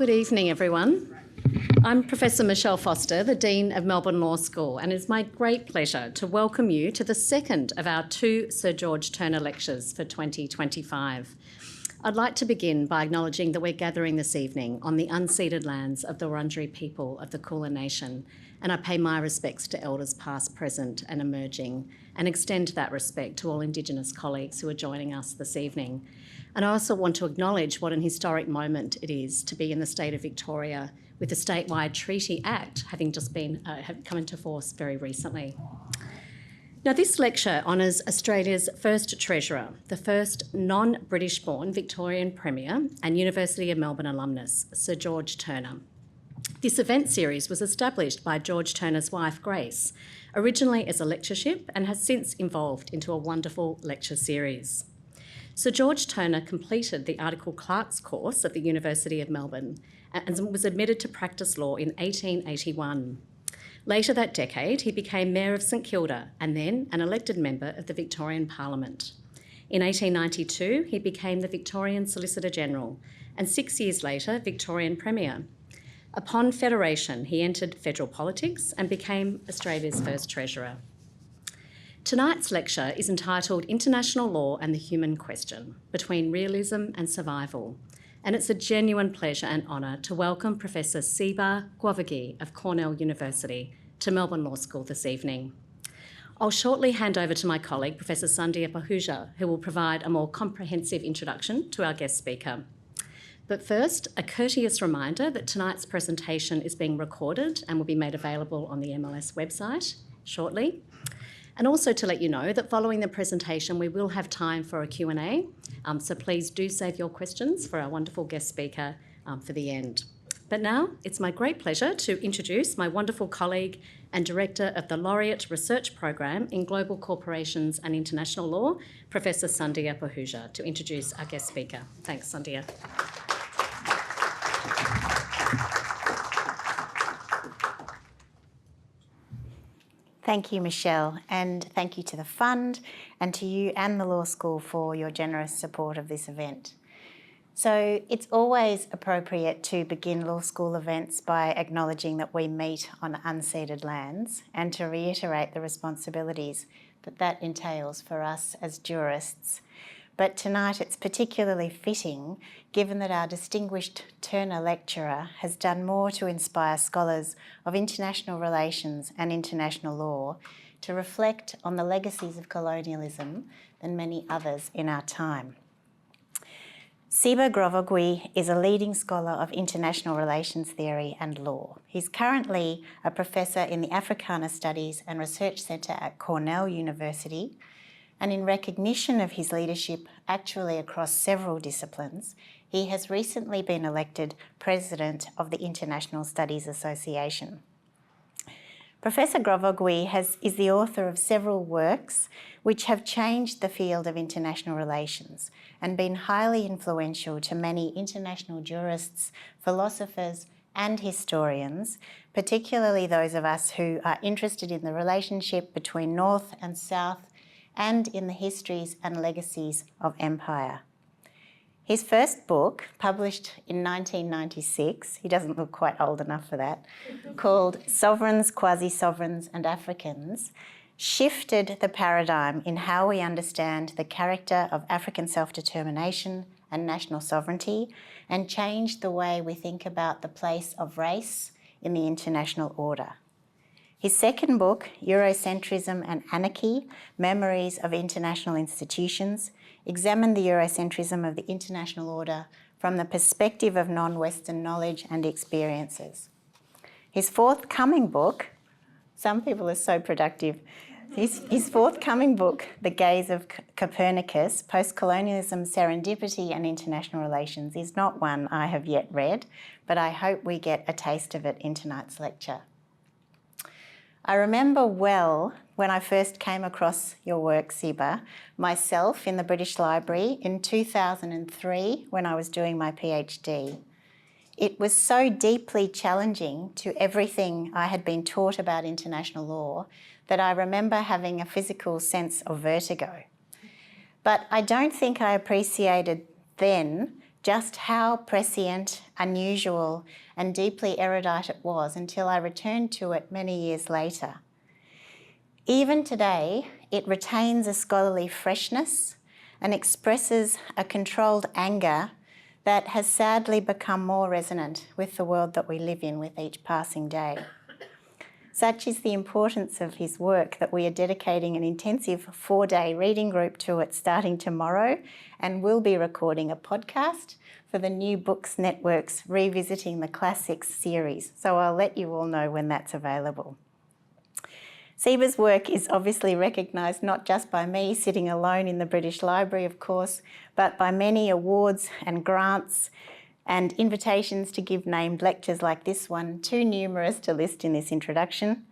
Good evening, everyone. I'm Professor Michelle Foster, the Dean of Melbourne Law School, and it's my great pleasure to welcome you to the second of our two Sir George Turner lectures for 2025. I'd like to begin by acknowledging that we're gathering this evening on the unceded lands of the Wurundjeri people of the Kulin Nation, and I pay my respects to elders past, present and emerging, and extend that respect to all Indigenous colleagues who are joining us this evening. And I also want to acknowledge what an historic moment it is to be in the state of Victoria with the statewide Treaty Act having just been come into force very recently. Now, this lecture honours Australia's first Treasurer, the first non-British born Victorian Premier and University of Melbourne alumnus, Sir George Turner. This event series was established by George Turner's wife, Grace, originally as a lectureship and has since evolved into a wonderful lecture series. Sir George Turner completed the Article Clerks course at the University of Melbourne and was admitted to practice law in 1881. Later that decade, he became Mayor of St Kilda and then an elected member of the Victorian Parliament. In 1892, he became the Victorian Solicitor General and 6 years later, Victorian Premier. Upon federation, he entered federal politics and became Australia's first Treasurer. Tonight's lecture is entitled International Law and the Human Question, Between Realism and Survival, and it's a genuine pleasure and honour to welcome Professor Siba Grovogui of Cornell University to Melbourne Law School this evening. I'll shortly hand over to my colleague, Professor Sandhya Pahuja, who will provide a more comprehensive introduction to our guest speaker. But first, a courteous reminder that tonight's presentation is being recorded and will be made available on the MLS website shortly. And also to let you know that following the presentation, we will have time for a Q&A, so please do save your questions for our wonderful guest speaker for the end. But now, it's my great pleasure to introduce my wonderful colleague and Director of the Laureate Research Program in Global Corporations and International Law, Professor Sandhya Pahuja, to introduce our guest speaker. Thanks, Sandhya. Thank you, Michelle, and thank you to the Fund and to you and the Law School for your generous support of this event. So it's always appropriate to begin law school events by acknowledging that we meet on unceded lands and to reiterate the responsibilities that entails for us as jurists. But tonight it's particularly fitting given that our distinguished Turner lecturer has done more to inspire scholars of international relations and international law to reflect on the legacies of colonialism than many others in our time. Siba Grovogui is a leading scholar of international relations theory and law. He's currently a professor in the Africana Studies and Research Centre at Cornell University, and in recognition of his leadership actually across several disciplines, he has recently been elected President of the International Studies Association. Professor Grovogui is the author of several works which have changed the field of international relations and been highly influential to many international jurists, philosophers and historians, particularly those of us who are interested in the relationship between North and South and in the histories and legacies of empire. His first book, published in 1996, he doesn't look quite old enough for that, called Sovereigns, Quasi-Sovereigns and Africans, shifted the paradigm in how we understand the character of African self-determination and national sovereignty, and changed the way we think about the place of race in the international order. His second book, Eurocentrism and Anarchy, Memories of International Institutions, examined the Eurocentrism of the international order from the perspective of non-Western knowledge and experiences. His forthcoming book, some people are so productive, his forthcoming book, The Gaze of Copernicus, Post-Colonialism, Serendipity and International Relations, is not one I have yet read, but I hope we get a taste of it in tonight's lecture. I remember well when I first came across your work, Siba, myself in the British Library in 2003 when I was doing my PhD. It was so deeply challenging to everything I had been taught about international law that I remember having a physical sense of vertigo. But I don't think I appreciated then just how prescient, unusual, and deeply erudite it was until I returned to it many years later. Even today, it retains a scholarly freshness and expresses a controlled anger that has sadly become more resonant with the world that we live in with each passing day. Such is the importance of his work that we are dedicating an intensive 4-day reading group to it starting tomorrow, and will be recording a podcast for the New Books Network's Revisiting the Classics series. So I'll let you all know when that's available. Siba's work is obviously recognised not just by me sitting alone in the British Library, of course, but by many awards and grants and invitations to give named lectures like this one, too numerous to list in this introduction.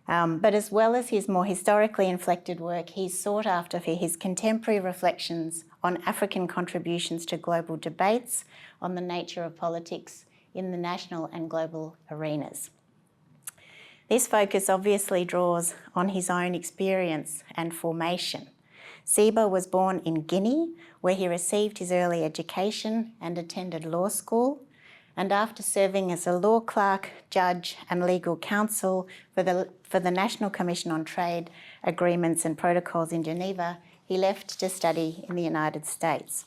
But as well as his more historically inflected work, he's sought after for his contemporary reflections on African contributions to global debates on the nature of politics in the national and global arenas. This focus obviously draws on his own experience and formation. Siba was born in Guinea, where he received his early education and attended law school. And after serving as a law clerk, judge, and legal counsel for the National Commission on Trade Agreements and Protocols in Geneva, he left to study in the United States.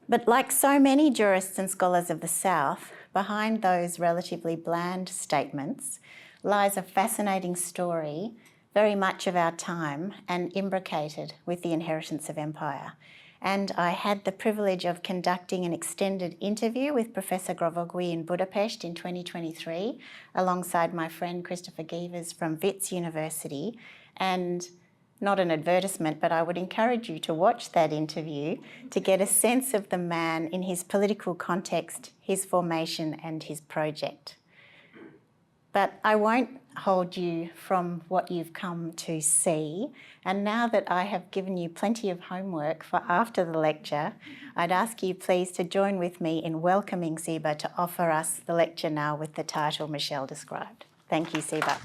But like so many jurists and scholars of the South, behind those relatively bland statements lies a fascinating story, very much of our time and imbricated with the inheritance of empire. And I had the privilege of conducting an extended interview with Professor Grovogui in Budapest in 2023, alongside my friend Christopher Gevers from Wits University. And not an advertisement, but I would encourage you to watch that interview to get a sense of the man in his political context, his formation, and his project. But I won't hold you from what you've come to see. And now that I have given you plenty of homework for after the lecture, I'd ask you please to join with me in welcoming Siba to offer us the lecture now with the title Michelle described. Thank you, Siba.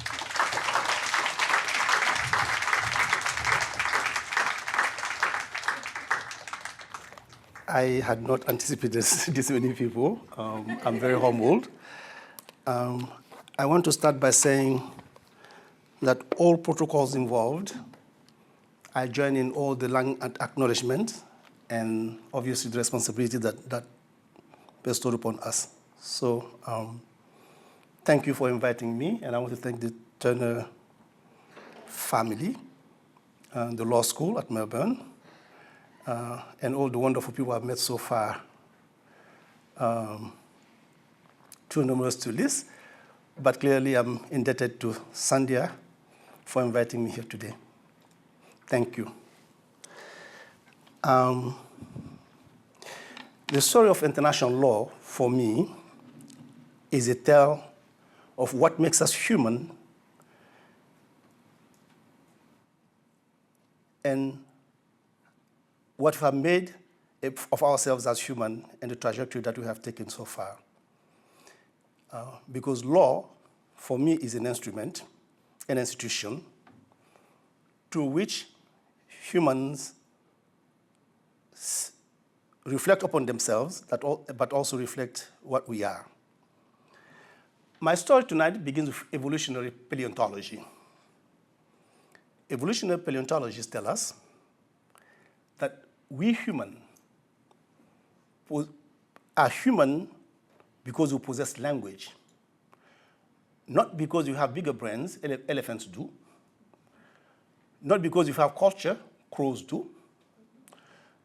I had not anticipated this many people. I'm very humbled. I want to start by saying that all protocols involved, I join in all the long acknowledgements and obviously the responsibility that bestowed upon us. So thank you for inviting me, and I want to thank the Turner family, the law school at Melbourne, and all the wonderful people I've met so far. Too numerous to list, but clearly I'm indebted to Sandhya for inviting me here today. Thank you. The story of international law, for me, is a tale of what makes us human and what we have made of ourselves as human and the trajectory that we have taken so far. Because law, for me, is an instrument, an institution, through which humans reflect upon themselves, but also reflect what we are. My story tonight begins with evolutionary paleontology. Evolutionary paleontologists tell us that we humans are human because we possess language, not because we have bigger brains, elephants do, not because we have culture, crows do,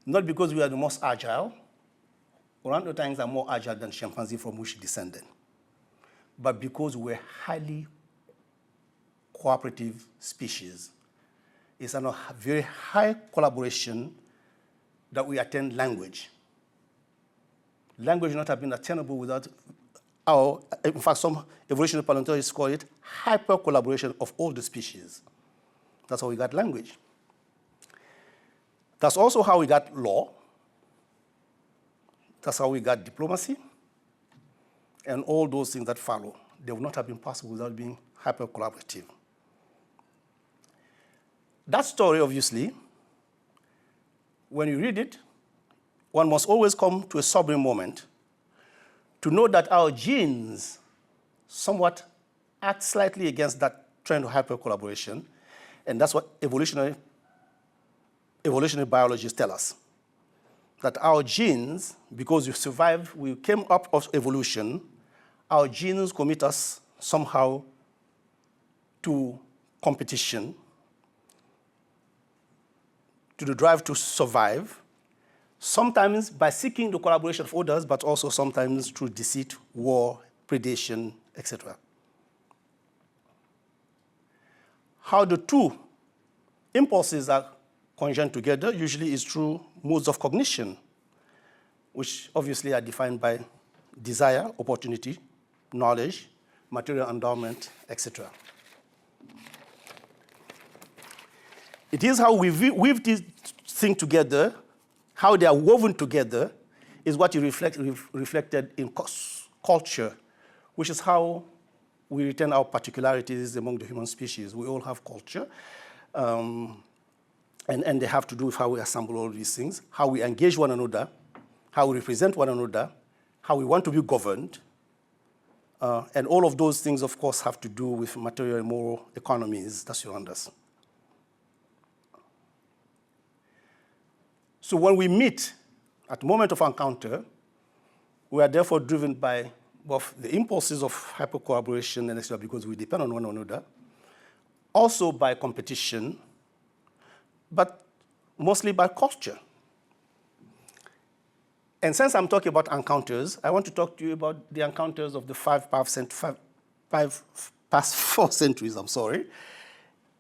not because we are the most agile, orangutans are more agile than chimpanzees from which descended, but because we're highly cooperative species. It's a very high collaboration that we attain language. Language would not have been attainable without in fact, some evolutionary paleontologists call it hyper-collaboration of all the species. That's how we got language. That's also how we got law. That's how we got diplomacy, and all those things that follow. They would not have been possible without being hyper-collaborative. That story, obviously, when you read it, one must always come to a sobering moment to know that our genes somewhat act slightly against that trend of hyper-collaboration, and that's what evolutionary biologists tell us. That our genes, because we survived, we came up of evolution, our genes commit us somehow to competition, to the drive to survive, sometimes by seeking the collaboration of others, but also sometimes through deceit, war, predation, etc. How the two impulses are conjoined together usually is through modes of cognition, which obviously are defined by desire, opportunity, knowledge, material endowment, etc. It is how we weave these things together, how they are woven together, is what is reflected in culture, which is how we retain our particularities among the human species. We all have culture, and they have to do with how we assemble all these things, how we engage one another, how we represent one another, how we want to be governed, and all of those things, of course, have to do with material and moral economies that surround us. So when we meet at the moment of encounter, we are therefore driven by both the impulses of hyper-collaboration and etc., because we depend on one another, also by competition, but mostly by culture. And since I'm talking about encounters, I want to talk to you about the encounters of the past 4 centuries,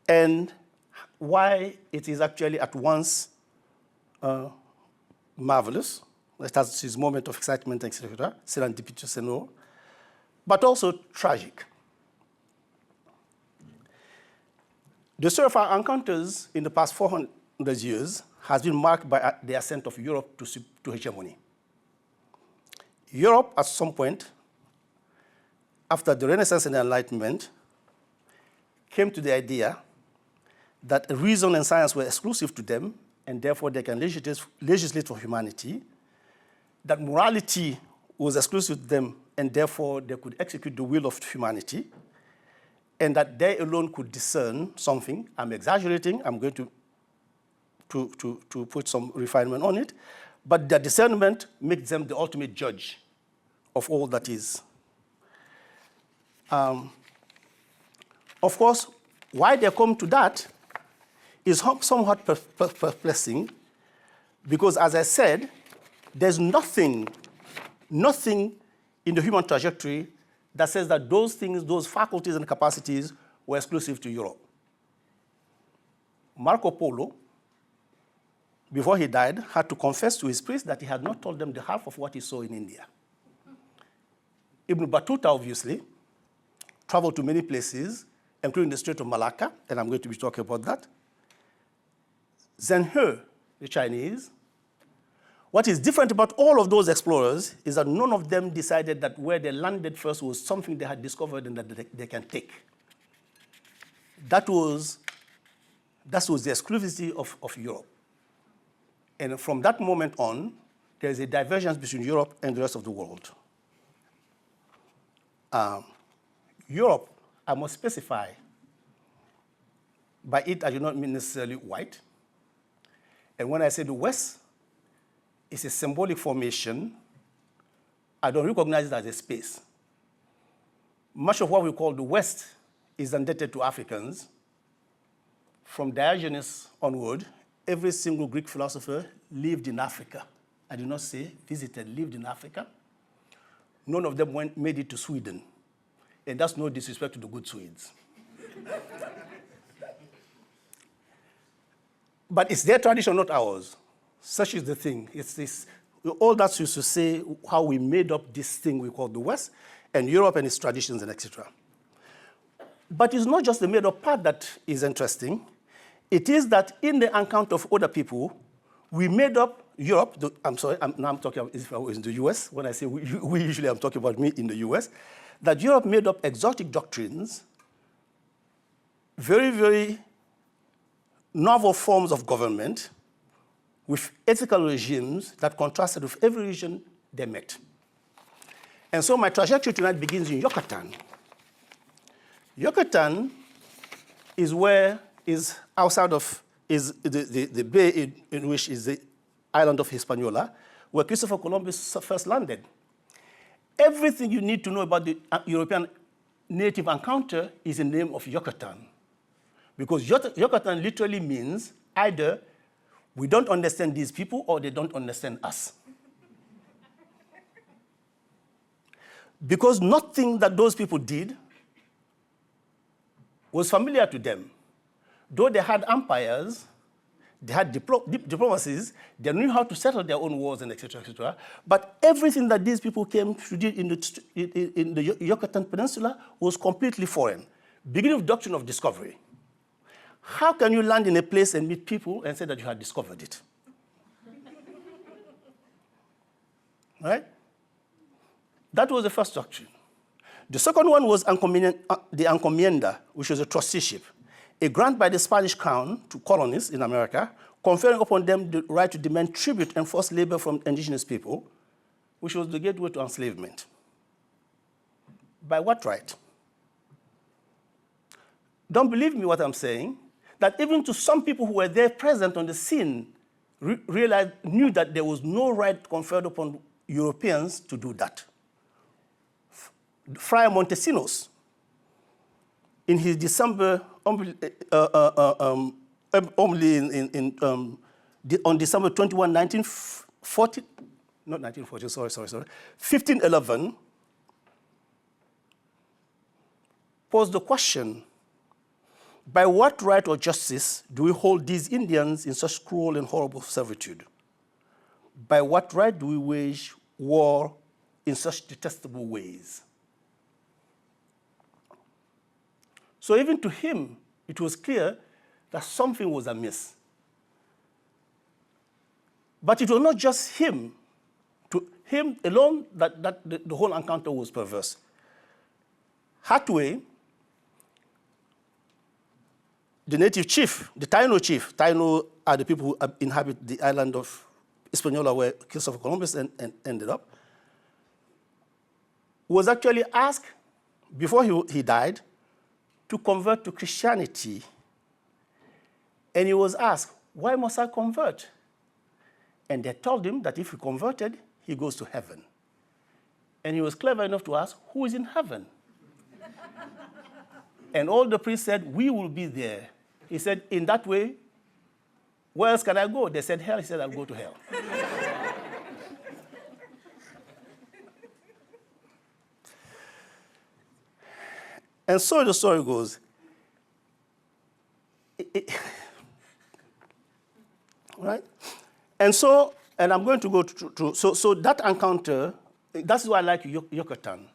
and why it is actually at once marvelous, it has this moment of excitement, etc., serendipitous and all, but also tragic. The story of our encounters in the past 400 years has been marked by the ascent of Europe to hegemony. Europe, at some point, after the Renaissance and the Enlightenment, came to the idea that reason and science were exclusive to them, and therefore they can legislate for humanity, that morality was exclusive to them, and therefore they could execute the will of humanity, and that they alone could discern something. I'm exaggerating, I'm going to put some refinement on it, but their discernment makes them the ultimate judge of all that is. Of course, why they come to that is somewhat perplexing, because as I said, there's nothing in the human trajectory that says that those things, those faculties and capacities were exclusive to Europe. Marco Polo, before he died, had to confess to his priest that he had not told them the half of what he saw in India. Ibn Battuta, obviously, traveled to many places, including the Strait of Malacca, and I'm going to be talking about that. Zheng He, the Chinese. What is different about all of those explorers is that none of them decided that where they landed first was something they had discovered and that they can take. That was the exclusivity of Europe. And from that moment on, there is a divergence between Europe and the rest of the world. Europe, I must specify, by it I do not mean necessarily white. And when I say the West, it's a symbolic formation. I don't recognize it as a space. Much of what we call the West is indebted to Africans. From Diogenes onward, every single Greek philosopher lived in Africa. I do not say visited, lived in Africa. None of them made it to Sweden. And that's no disrespect to the good Swedes. But it's their tradition, not ours. Such is the thing. It's this, all that used to say how we made up this thing we call the West, and Europe and its traditions and etc. But it's not just the made-up part that is interesting. It is that in the encounter of other people, we made up Europe. I'm talking about if I was in the US. When I say we usually I'm talking about me in the US. That Europe made up exotic doctrines, very, very novel forms of government, with ethical regimes that contrasted with every region they met. And so my trajectory tonight begins in Yucatan. Yucatan is outside of the bay in which is the island of Hispaniola, where Christopher Columbus first landed. Everything you need to know about the European native encounter is in the name of Yucatan. Because Yucatan literally means either we don't understand these people or they don't understand us. Because nothing that those people did was familiar to them. Though they had empires, they had diplomacies, they knew how to settle their own wars, and et cetera, but everything that these people came to do in the Yucatan Peninsula was completely foreign. Beginning of doctrine of discovery. How can you land in a place and meet people and say that you had discovered it? Right? That was the first doctrine. The second one was the encomienda, which was a trusteeship, a grant by the Spanish crown to colonists in America, conferring upon them the right to demand tribute and forced labor from indigenous people, which was the gateway to enslavement. By what right? Don't believe me what I'm saying, that even to some people who were there present on the scene, knew that there was no right conferred upon Europeans to do that. Friar Montesinos, in his December, on December 21, 1511, posed the question, by what right or justice do we hold these Indians in such cruel and horrible servitude? By what right do we wage war in such detestable ways? So even to him, it was clear that something was amiss. But it was not just him. To him alone, that the whole encounter was perverse. Hathaway, the native chief, the Taino chief, Taino are the people who inhabit the island of Hispaniola where Christopher Columbus ended up, was actually asked, before he died, to convert to Christianity. And he was asked, why must I convert? And they told him that if he converted, he goes to heaven. And he was clever enough to ask, who is in heaven? And all the priests said, we will be there. He said, in that way, where else can I go? They said, hell. He said, I'll go to hell. And so the story goes. Right? And I'm going to go to so that encounter, that's why I like Yucatan.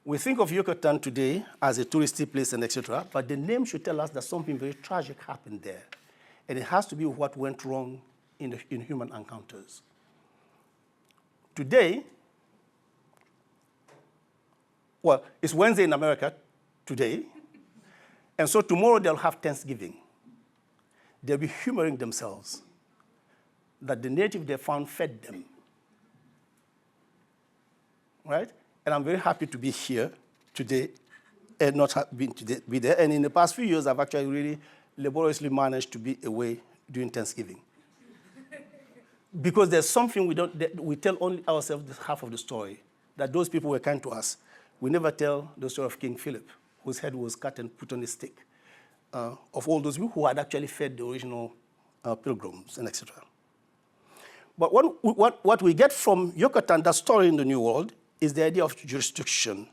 We think of Yucatan today as a touristy place and etc., but the name should tell us that something very tragic happened there. And it has to be what went wrong in human encounters. Today, well, it's Wednesday in America today, and so tomorrow they'll have Thanksgiving. They'll be humoring themselves that the native they found fed them. Right? And I'm very happy to be here today and not be there. And in the past few years, I've actually really laboriously managed to be away during Thanksgiving. Because there's something we tell only ourselves this half of the story, that those people were kind to us. We never tell the story of King Philip, whose head was cut and put on a stick, of all those people who had actually fed the original pilgrims and etc. But what we get from Yucatan, that story in the New World, is the idea of jurisdiction.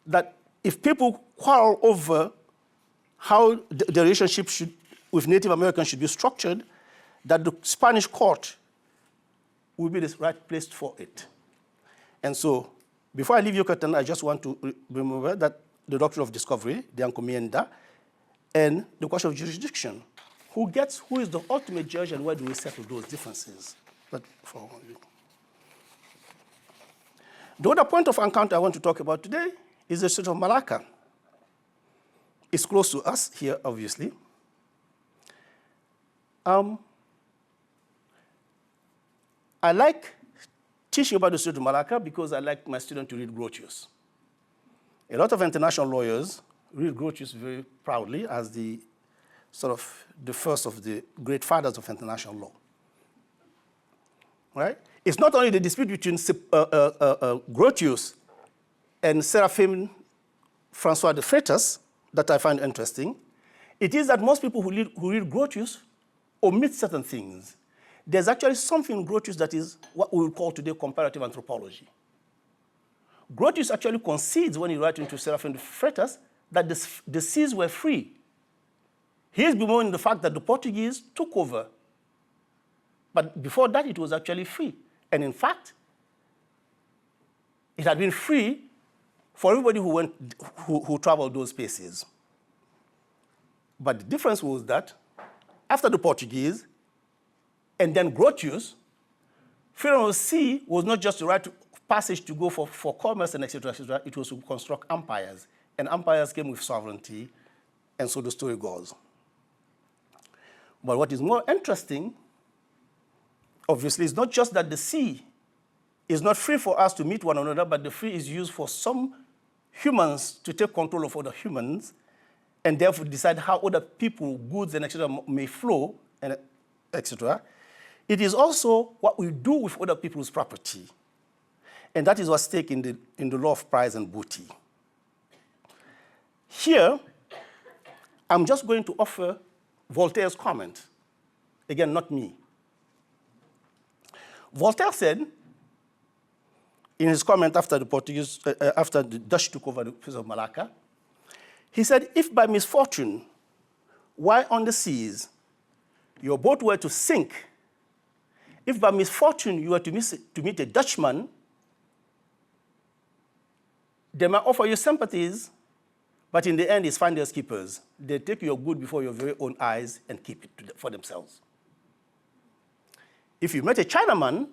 That if people quarrel over how the relationship with Native Americans should be structured, that the Spanish court will be the right place for it. And so, before I leave Yucatan, I just want to remember that the doctrine of discovery, the encomienda, and the question of jurisdiction. Who is the ultimate judge and where do we settle those differences? The other point of encounter I want to talk about today is the Strait of Malacca. It's close to us here, obviously. I like teaching about the Strait of Malacca because I like my students to read Grotius. A lot of international lawyers read Grotius very proudly as the sort of the first of the great fathers of international law. Right? It's not only the dispute between Grotius and Seraphim Francois de Freitas that I find interesting. It is that most people who read Grotius omit certain things. There's actually something in Grotius that is what we would call today comparative anthropology. Grotius actually concedes when he writes into Seraphim de Freitas that the seas were free. He is bemoaning the fact that the Portuguese took over. But before that, it was actually free. And in fact, it had been free for everybody who traveled those spaces. But the difference was that after the Portuguese, and then Grotius, freedom of the sea was not just the right passage to go for commerce and et cetera, it was to construct empires. And empires came with sovereignty, and so the story goes. But what is more interesting, obviously, is not just that the sea is not free for us to meet one another, but the free is used for some humans to take control of other humans, and therefore decide how other people, goods, and et cetera, may flow, and et cetera. It is also what we do with other people's property. And that is what's at stake in the law of price and booty. Here, I'm just going to offer Voltaire's comment. Again, not me. Voltaire said, in his comment after the Dutch took over the place of Malacca, he said, if by misfortune, while on the seas, your boat were to sink, if by misfortune you were to meet a Dutchman, they might offer you sympathies, but in the end, it's finders keepers. They take your good before your very own eyes and keep it for themselves. If you met a Chinaman,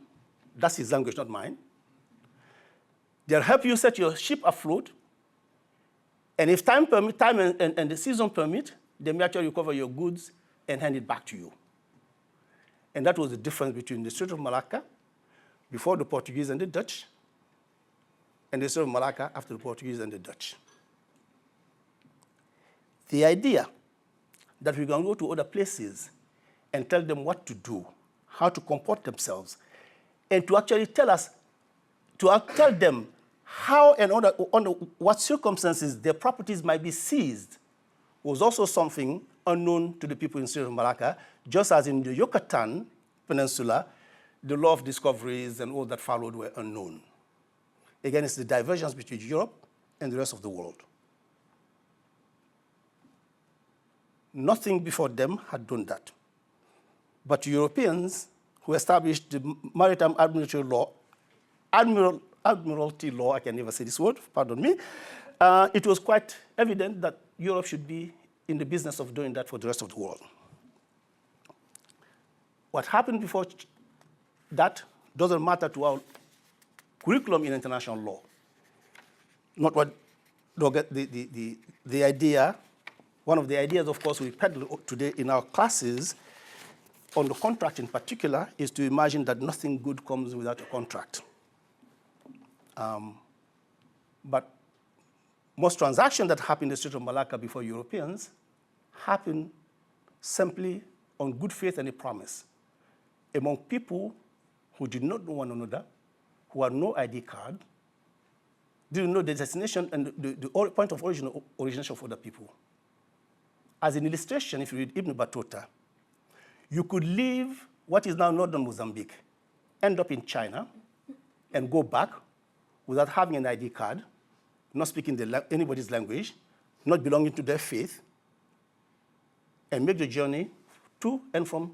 that's his language, not mine, they'll help you set your ship afloat, and if time and the season permit, they may actually recover your goods and hand it back to you. And that was the difference between the Strait of Malacca before the Portuguese and the Dutch, and the Strait of Malacca after the Portuguese and the Dutch. The idea that we can go to other places and tell them what to do, how to comport themselves, and to actually tell them how and under what circumstances their properties might be seized was also something unknown to the people in Strait of Malacca, just as in the Yucatan Peninsula, the law of discoveries and all that followed were unknown. Again, it's the divergence between Europe and the rest of the world. Nothing before them had done that. But Europeans who established the maritime admiralty law, I can never say this word, pardon me, it was quite evident that Europe should be in the business of doing that for the rest of the world. What happened before that doesn't matter to our curriculum in international law. Not what the idea, one of the ideas, of course, we peddle today in our classes on the contract in particular is to imagine that nothing good comes without a contract. But most transactions that happen in the Strait of Malacca before Europeans happen simply on good faith and a promise among people who did not know one another, who had no ID card, didn't know the destination and the point of origination of other people. As an illustration, if you read Ibn Battuta, you could leave what is now northern Mozambique, end up in China, and go back without having an ID card, not speaking anybody's language, not belonging to their faith, and make the journey to and from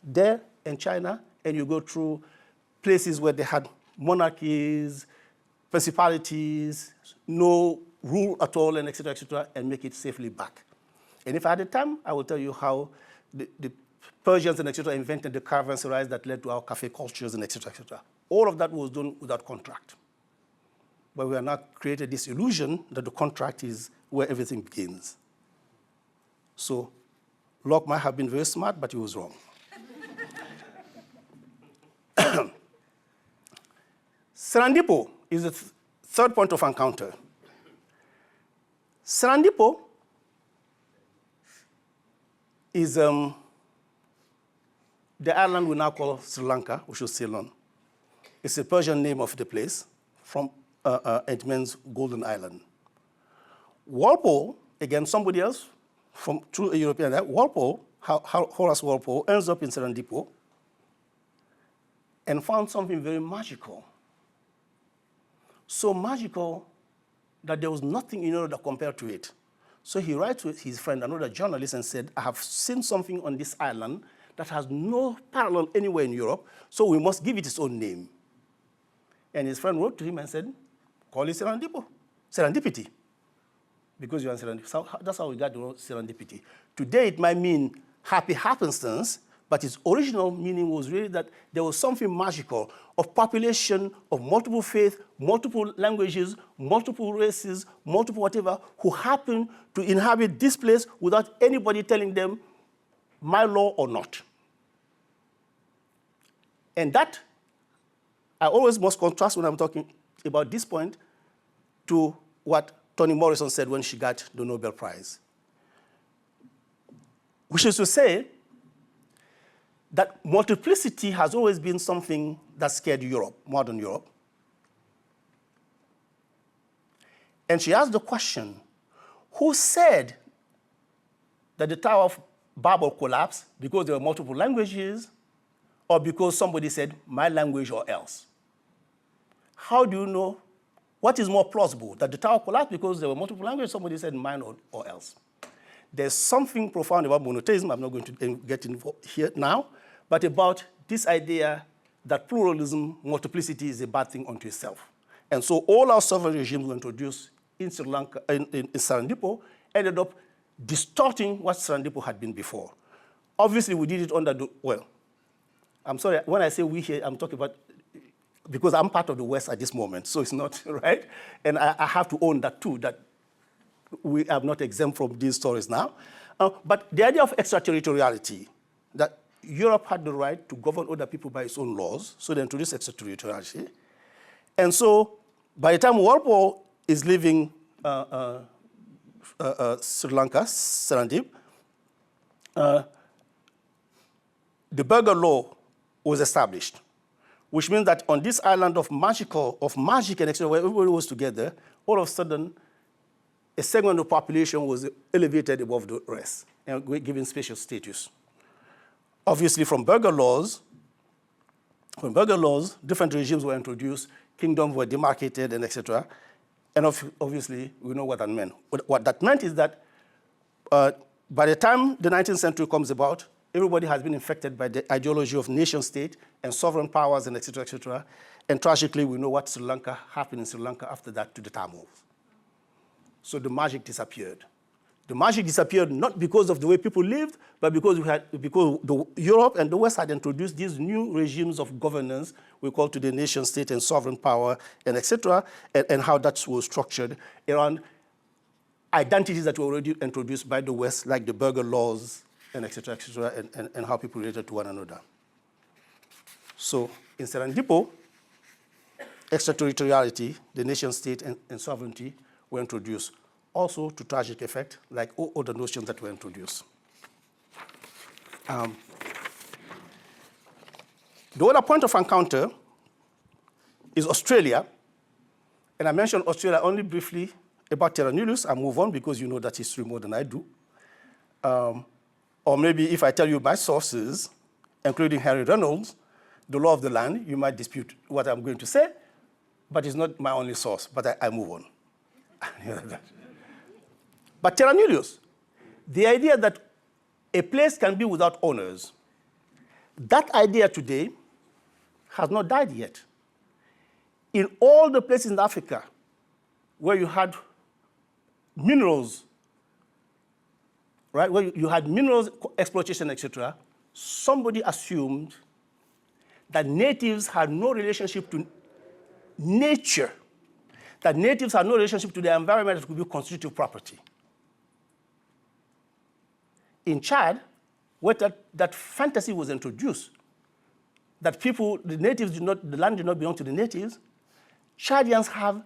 there in China, and you go through places where they had monarchies, principalities, no rule at all, and et cetera, and make it safely back. And if I had the time, I will tell you how the Persians and et cetera invented the caravanserais that led to our cafe cultures and et cetera, et cetera. All of that was done without contract. But we have now created this illusion that the contract is where everything begins. So Locke might have been very smart, but he was wrong. Serandipo is the third point of encounter. Serandipo is the island we now call Sri Lanka, which is Ceylon. It's a Persian name of the place. It means Golden Island. Walpole, again, somebody else from through a European, Walpole, Horace Walpole, ends up in Serandipo and found something very magical. So magical that there was nothing in Europe that compared to it. So he writes to his friend, another journalist, and said, I have seen something on this island that has no parallel anywhere in Europe, so we must give it its own name. And his friend wrote to him and said, call it Serandipo, serendipity, because you're in serendipity. So that's how we got the word serendipity. Today, it might mean happy happenstance, but its original meaning was really that there was something magical of population of multiple faiths, multiple languages, multiple races, multiple whatever, who happened to inhabit this place without anybody telling them my law or not. And that, I always must contrast when I'm talking about this point to what Toni Morrison said when she got the Nobel Prize, which is to say that multiplicity has always been something that scared Europe, modern Europe. And she asked the question, who said that the Tower of Babel collapsed because there were multiple languages or because somebody said, my language or else? How do you know what is more plausible, that the tower collapsed because there were multiple languages, somebody said mine or else? There's something profound about monotheism, I'm not going to get involved here now, but about this idea that pluralism, multiplicity is a bad thing unto itself. And so all our sovereign regimes were introduced in Sri Lanka, in Serandipo, ended up distorting what Serandipo had been before. Obviously, we did it under the, well, I'm sorry, when I say we here, I'm talking about, because I'm part of the West at this moment, so it's not, right? And I have to own that too, that we are not exempt from these stories now. But the idea of extraterritoriality, that Europe had the right to govern other people by its own laws, so they introduced extraterritoriality. And so by the time Walpole is leaving Sri Lanka, Serendip, the Burger Law was established, which means that on this island of magic and etc., where everybody was together, all of a sudden, a segment of the population was elevated above the rest and given special status. Obviously, from Burger laws, different regimes were introduced, kingdoms were demarcated, and etc. And obviously, we know what that meant. What that meant is that by the time the 19th century comes about, everybody has been infected by the ideology of nation state and sovereign powers, and etc., etc. And tragically, we know what happened in Sri Lanka after that to the Tamils. So the magic disappeared. The magic disappeared not because of the way people lived, but because Europe and the West had introduced these new regimes of governance we call today nation state and sovereign power, and etc., and how that was structured around identities that were already introduced by the West, like the Burger laws, and etc., and how people related to one another. So in Serandipo, extraterritoriality, the nation state and sovereignty were introduced, also to tragic effect, like all other notions that were introduced. The other point of encounter is Australia. And I mentioned Australia only briefly about Terra Nullius. I move on because you know that history more than I do. Or maybe if I tell you my sources, including Henry Reynolds, the law of the land, you might dispute what I'm going to say, but it's not my only source, but I move on. But Terra Nullius, the idea that a place can be without owners, that idea today has not died yet. In all the places in Africa where you had minerals, right, where you had minerals exploitation, etc., somebody assumed that natives had no relationship to nature, that natives had no relationship to the environment that could be constitutive property. In Chad, where that fantasy was introduced, that the land did not belong to the natives, Chadians have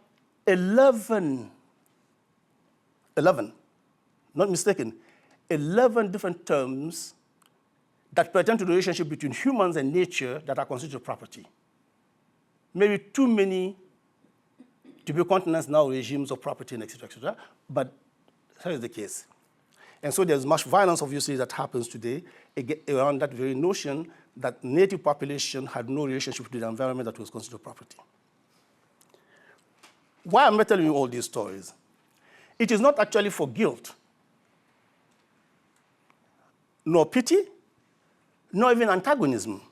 11, not mistaken, 11 different terms that pertain to the relationship between humans and nature that are considered property. Maybe too many to be continents now regimes of property and et cetera, but that is the case. And so there's much violence, obviously, that happens today around that very notion that native population had no relationship to the environment that was considered property. Why am I telling you all these stories? It is not actually for guilt, nor pity, nor even antagonism.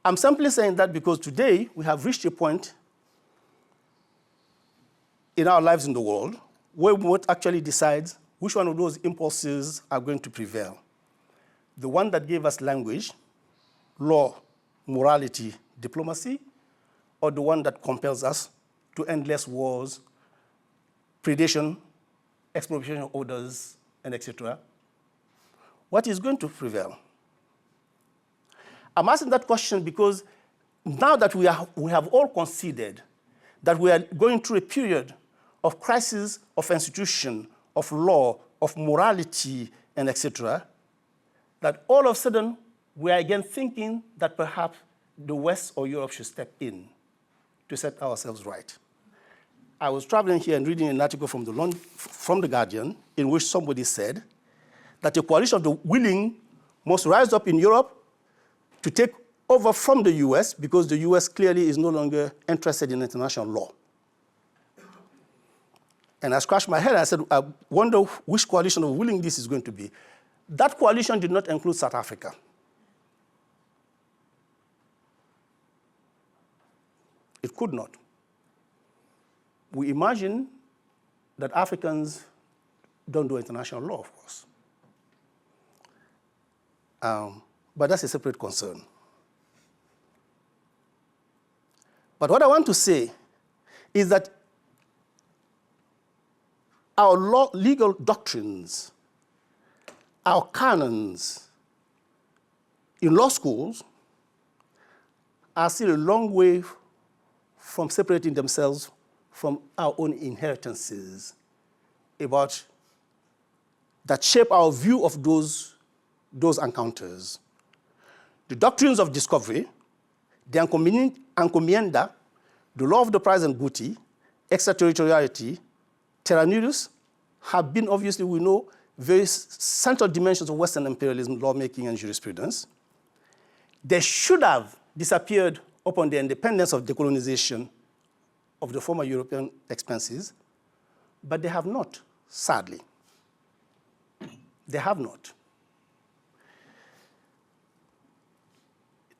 I'm simply saying that because today we have reached a point in our lives in the world where we must actually decide which one of those impulses are going to prevail. The one that gave us language, law, morality, diplomacy, or the one that compels us to endless wars, predation, expropriation of orders, and etc. What is going to prevail? I'm asking that question because now that we have all conceded that we are going through a period of crisis of institution, of law, of morality, and etc., that all of a sudden we are again thinking that perhaps the West or Europe should step in to set ourselves right. I was traveling here and reading an article from the Guardian in which somebody said that a coalition of the willing must rise up in Europe to take over from the US because the US clearly is no longer interested in international law. And I scratched my head and I said, I wonder which coalition of willing this is going to be. That coalition did not include South Africa. It could not. We imagine that Africans don't do international law, of course. But that's a separate concern. But what I want to say is that our legal doctrines, our canons in law schools are still a long way from separating themselves from our own inheritances that shape our view of those encounters. The doctrines of discovery, the encomienda, the law of the prize and booty, extraterritoriality, terra nullius have been, obviously, we know, very central dimensions of Western imperialism, lawmaking, and jurisprudence. They should have disappeared upon the independence of decolonization of the former European expanses, but they have not, sadly. They have not.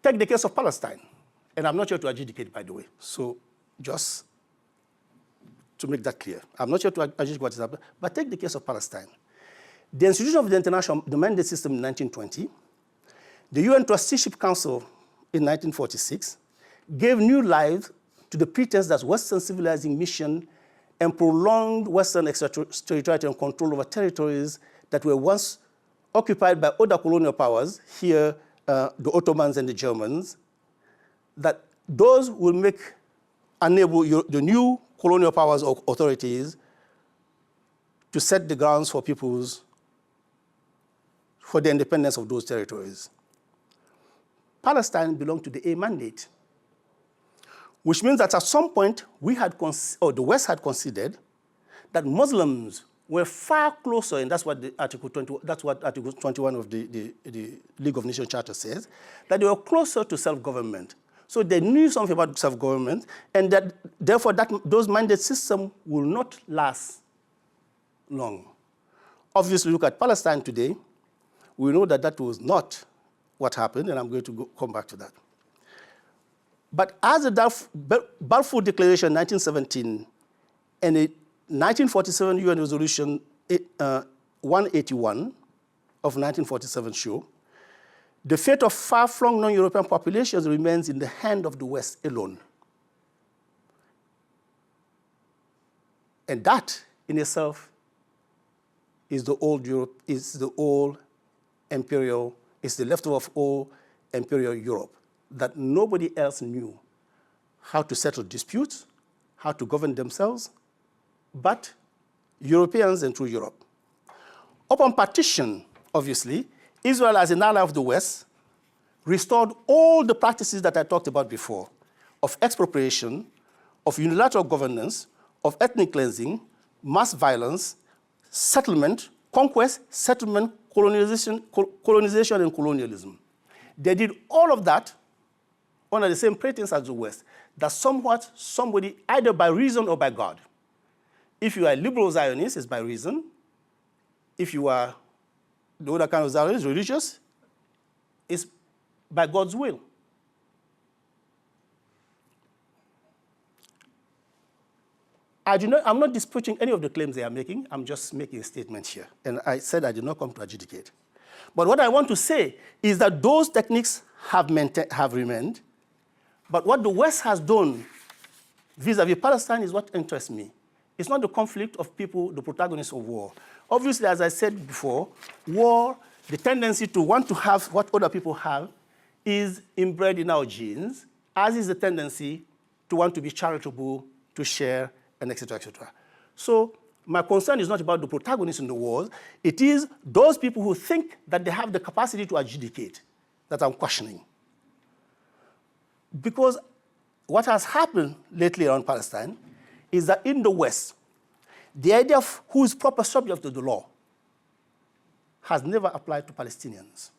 Take the case of Palestine, and I'm not here to adjudicate, by the way, so just to make that clear. I'm not here to adjudicate what is happening, but take the case of Palestine. The institution of the mandate system in 1920, the UN Trusteeship Council in 1946, gave new life to the pretense that Western civilizing mission and prolonged Western extraterritorial control over territories that were once occupied by other colonial powers, here the Ottomans and the Germans, that those will enable the new colonial powers or authorities to set the grounds for the independence of those territories. Palestine belonged to the A mandate, which means that at some point the West had considered that Muslims were far closer, and that's what Article 21 of the League of Nations Charter says, that they were closer to self-government. So they knew something about self-government, and that therefore those mandate systems will not last long. Obviously, look at Palestine today. We know that that was not what happened, and I'm going to come back to that. But as the Balfour Declaration 1917 and a 1947 UN Resolution 181 of 1947 show, the fate of far-flung non-European populations remains in the hand of the West alone. And that, in itself, is the old Europe, is the old imperial, is the leftover of old imperial Europe, that nobody else knew how to settle disputes, how to govern themselves, but Europeans and through Europe. Upon partition, obviously, Israel, as an ally of the West, restored all the practices that I talked about before, of expropriation, of unilateral governance, of ethnic cleansing, mass violence, settlement, conquest, settlement, colonization, and colonialism. They did all of that under the same pretense as the West, that somewhat somebody, either by reason or by God. If you are a liberal Zionist, it's by reason. If you are the other kind of Zionist, religious, it's by God's will. I'm not disputing any of the claims they are making. I'm just making a statement here. And I said I did not come to adjudicate. But what I want to say is that those techniques have remained. But what the West has done vis-a-vis Palestine is what interests me. It's not the conflict of people, the protagonists of war. Obviously, as I said before, war, the tendency to want to have what other people have, is inbred in our genes, as is the tendency to want to be charitable, to share, and et cetera, et cetera. So my concern is not about the protagonists in the wars. It is those people who think that they have the capacity to adjudicate that I'm questioning. Because what has happened lately around Palestine is that in the West, the idea of who is proper subject to the law has never applied to Palestinians.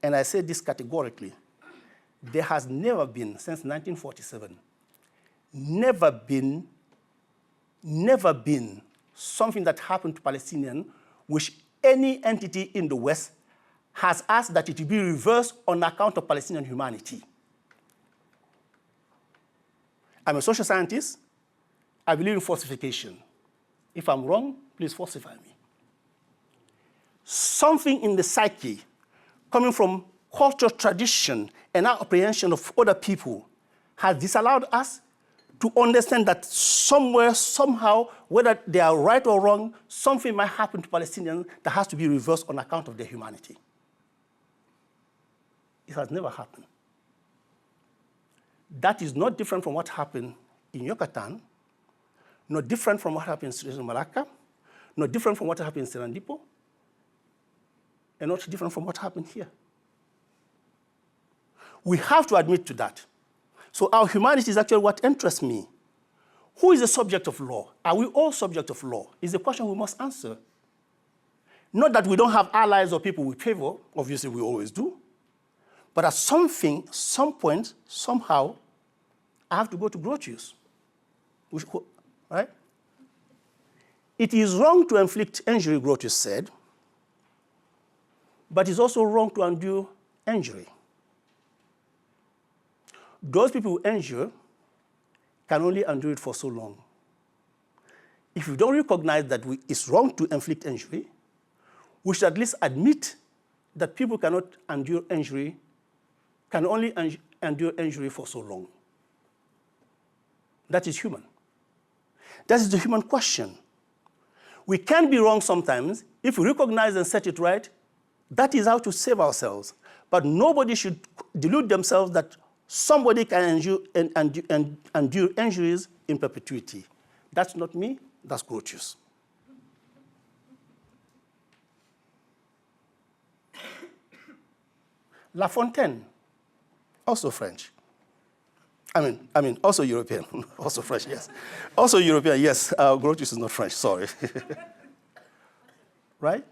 And I say this categorically. There has never been, since 1947, never been something that happened to Palestinians which any entity in the West has asked that it be reversed on account of Palestinian humanity. I'm a social scientist. I believe in falsification. If I'm wrong, please falsify me. Something in the psyche coming from cultural tradition and our apprehension of other people has disallowed us to understand that somewhere, somehow, whether they are right or wrong, something might happen to Palestinians that has to be reversed on account of their humanity. It has never happened. That is not different from what happened in Yucatan, not different from what happened in Sri Malacca, not different from what happened in Serendipity, and not different from what happened here. We have to admit to that. So our humanity is actually what interests me. Who is the subject of law? Are we all subject of law? Is the question we must answer. Not that we don't have allies or people we favor, obviously we always do, but at some point, somehow, I have to go to Grotius, right? It is wrong to inflict injury, Grotius said, but it's also wrong to undo injury. Those people who injure can only undo it for so long. If we don't recognize that it's wrong to inflict injury, we should at least admit that people cannot endure injury, can only endure injury for so long. That is human. That is the human question. We can be wrong sometimes. If we recognize and set it right, that is how to save ourselves. But nobody should delude themselves that somebody can endure injuries in perpetuity. That's not me, that's Grotius. La Fontaine, also French. I mean, also European, also French, yes. Also European, yes. Grotius is not French, sorry. Right?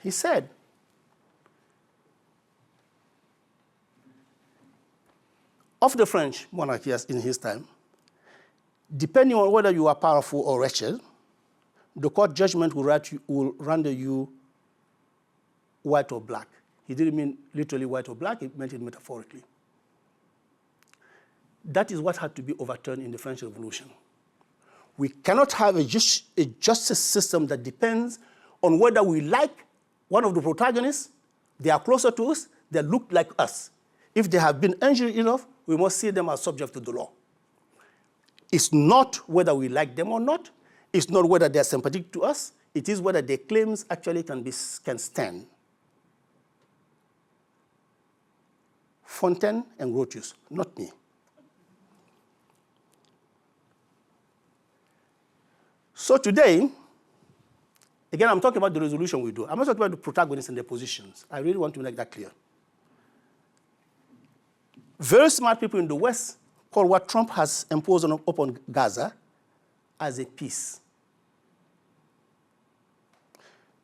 He said, of the French monarchies in his time, depending on whether you are powerful or wretched, the court judgment will render you white or black. He didn't mean literally white or black, he meant it metaphorically. That is what had to be overturned in the French Revolution. We cannot have a justice system that depends on whether we like one of the protagonists, they are closer to us, they look like us. If they have been injured enough, we must see them as subject to the law. It's not whether we like them or not. It's not whether they're sympathetic to us. It is whether their claims actually can stand. Fontaine and Grotius, not me. So today, again, I'm talking about the resolution we do. I'm not talking about the protagonists and their positions. I really want to make that clear. Very smart people in the West call what Trump has imposed upon Gaza as a peace.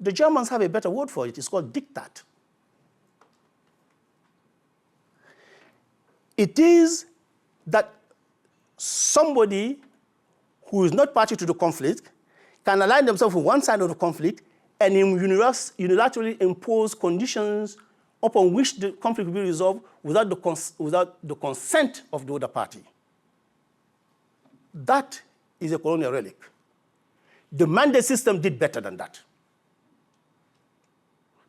The Germans have a better word for it. It's called diktat. It is that somebody who is not party to the conflict can align themselves with one side of the conflict and unilaterally impose conditions upon which the conflict will be resolved without the consent of the other party. That is a colonial relic. The mandate system did better than that.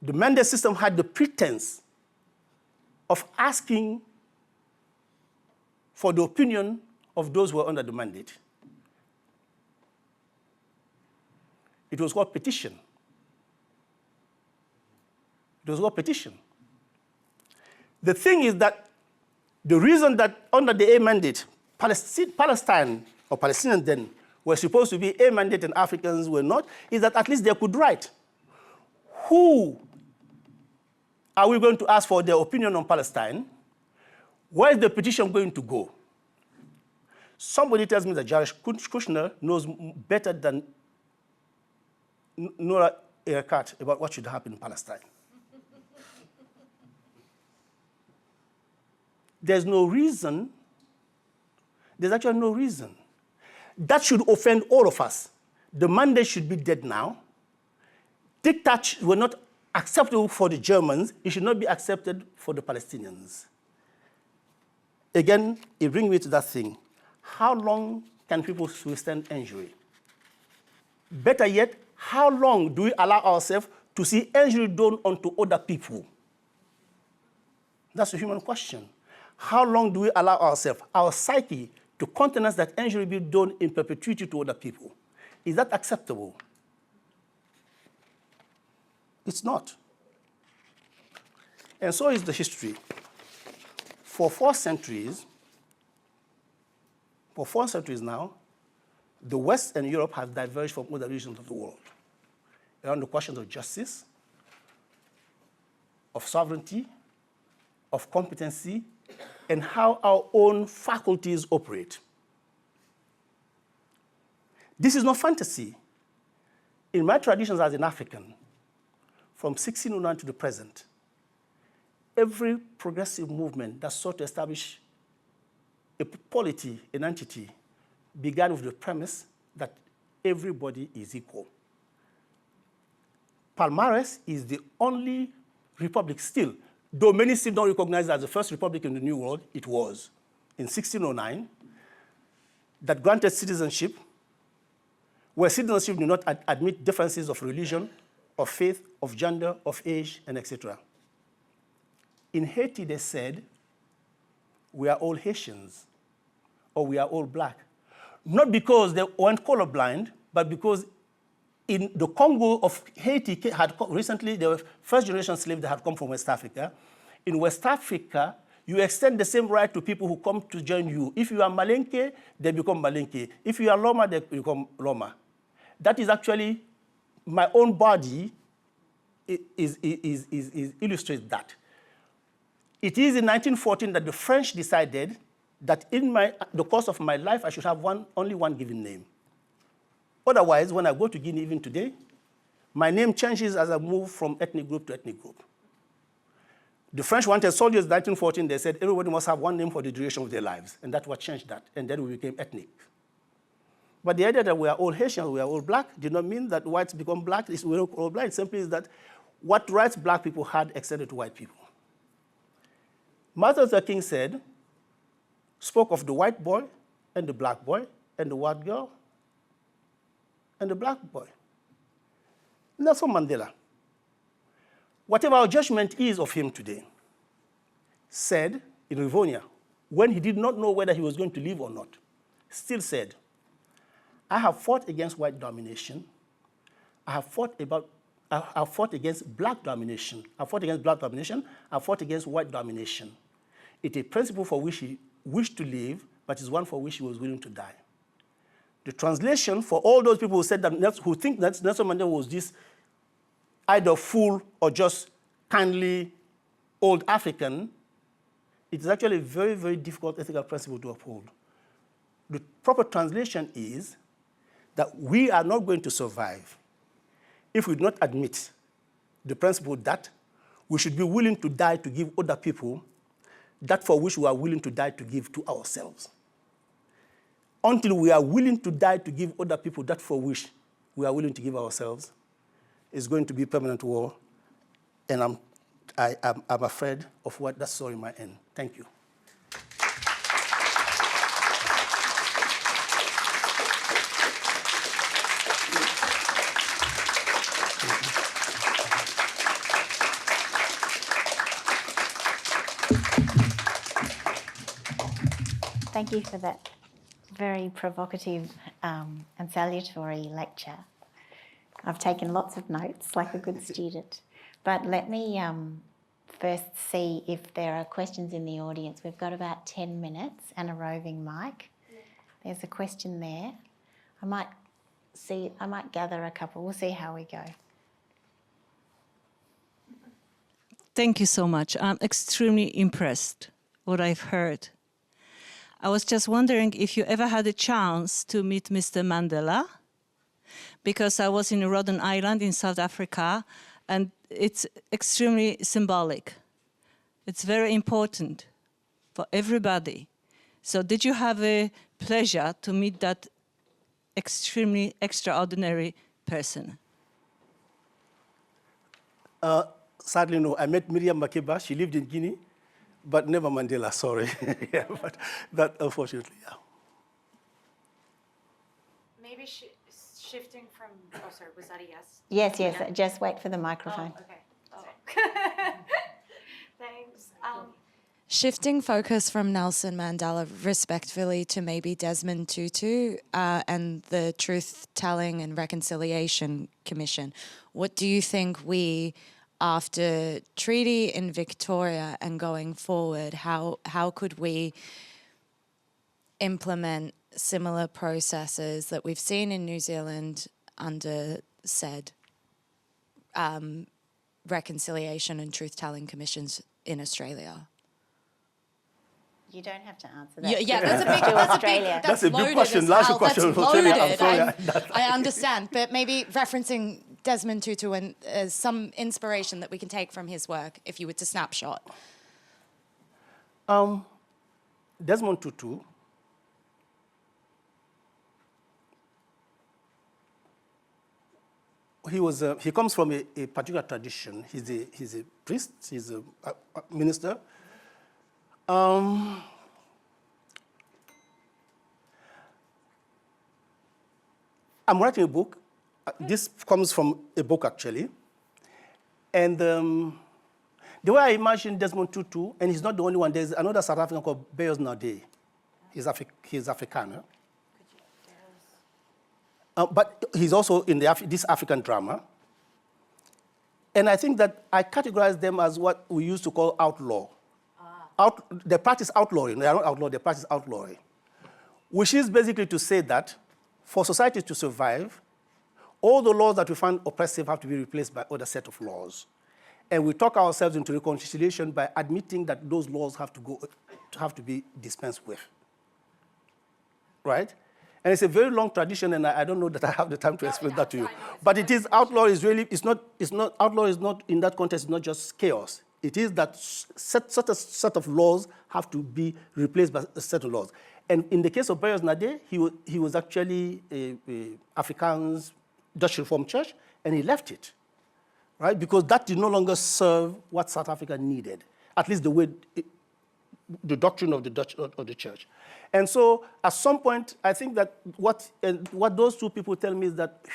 The mandate system had the pretense of asking for the opinion of those who were under the mandate. It was called petition. It was called petition. The thing is that the reason that under the A mandate, Palestine, or Palestinians then, were supposed to be A mandate and Africans were not, is that at least they could write. Who are we going to ask for their opinion on Palestine? Where is the petition going to go? Somebody tells me that Jared Kushner knows better than Nora Erekat about what should happen in Palestine. There's no reason, there's actually no reason. That should offend all of us. The mandate should be dead now. Diktats were not acceptable for the Germans. It should not be accepted for the Palestinians. Again, it brings me to that thing. How long can people withstand injury? Better yet, how long do we allow ourselves to see injury done onto other people? That's a human question. How long do we allow ourselves, our psyche, to countenance that injury be done in perpetuity to other people? Is that acceptable? It's not. And so is the history. For 4 centuries now, the West and Europe have diverged from other regions of the world around the questions of justice, of sovereignty, of competency, and how our own faculties operate. This is not fantasy. In my traditions as an African, from 1609 to the present, every progressive movement that sought to establish a polity, an entity, began with the premise that everybody is equal. Palmares is the only republic still, though many still don't recognize it as the first republic in the New World, it was, in 1609, that granted citizenship, where citizenship did not admit differences of religion, of faith, of gender, of age, and etc. In Haiti, they said, we are all Haitians, or we are all black. Not because they weren't colorblind, but because in the Congo of Haiti recently, there were first-generation slaves that had come from West Africa. In West Africa, you extend the same right to people who come to join you. If you are Malenke, they become Malenke. If you are Loma, they become Loma. That is actually my own body illustrates that. It is in 1914 that the French decided that in the course of my life, I should have only one given name. Otherwise, when I go to Guinea even today, my name changes as I move from ethnic group to ethnic group. The French wanted soldiers in 1914. They said everybody must have one name for the duration of their lives. And that's what changed that. And then we became ethnic. But the idea that we are all Haitian, we are all black, did not mean that whites become black. We're all black. It simply is that what rights black people had extended to white people. Martin Luther King spoke of the white boy and the black boy and the white girl and the black boy. Nelson Mandela, whatever our judgment is of him today, said in Rivonia, when he did not know whether he was going to live or not, still said, I have fought against white domination. I have fought against black domination. I fought against black domination. I fought against white domination. It's a principle for which he wished to live, but it's one for which he was willing to die. The translation for all those people who said that, who think that Nelson Mandela was this either fool or just kindly old African, it is actually a very, very difficult ethical principle to uphold. The proper translation is that we are not going to survive if we do not admit the principle that we should be willing to die to give other people that for which we are willing to die to give to ourselves. Until we are willing to die to give other people that for which we are willing to give ourselves, it's going to be permanent war, and I'm afraid of what that story might end. Thank you. Thank you for that very provocative and salutary lecture. I've taken lots of notes like a good student. But let me first see if there are questions in the audience. We've got about 10 minutes and a roving mic. There's a question there. I might gather a couple. We'll see how we go. Thank you so much. I'm extremely impressed what I've heard. I was just wondering if you ever had a chance to meet Mr. Mandela, because I was in Robben Island in South Africa, and it's extremely symbolic. It's very important for everybody. So did you have a pleasure to meet that extremely extraordinary person? Sadly, no. I met Miriam Makeba. She lived in Guinea, but never Mandela, sorry. Yeah, but that, unfortunately, yeah. Maybe shifting from, oh, sorry, was that a yes? Yes, yes, Yeah. just wait for the microphone. Oh, okay. Thanks. Shifting focus from Nelson Mandela respectfully to maybe Desmond Tutu and the Truth-Telling and Reconciliation Commission, what do you think we, after treaty in Victoria and going forward, how could we implement similar processes that we've seen in New Zealand under said reconciliation and truth-telling commissions in Australia? You don't have to answer that. Yeah, that's a big, Australia. That's a big loaded question, as larger hell. question That's for Australia. I'm loaded. sorry, I understand, but maybe referencing Desmond Tutu and some inspiration that we can take from his work, if you were to snapshot. Desmond Tutu he comes from a particular tradition. He's a priest, he's a minister. I'm writing a book. This comes from a book, actually. And the way I imagine Desmond Tutu, and he's not the only one, there's another South African called Beyers Naudé. He's Africana. But he's also in this African drama. And I think that I categorize them as what we used to call outlaw. They practice outlawing. They are not outlaw, they practice outlawing. Which is basically to say that for society to survive, all the laws that we find oppressive have to be replaced by other set of laws. And we talk ourselves into reconciliation by admitting that those laws have to be dispensed with. Right? And it's a very long tradition, and I don't know that I have the time to explain that to you. But it is, outlaw is really, outlaw is not, in that context, not just chaos. It is that set of laws have to be replaced by a set of laws. And in the case of Beyers Naudé, he was actually a Afrikaans Dutch Reformed Church, and he left it, right? Because that did no longer serve what South Africa needed, at least the way the doctrine of the Dutch or the church. And so at some point, I think that what those two people tell me is that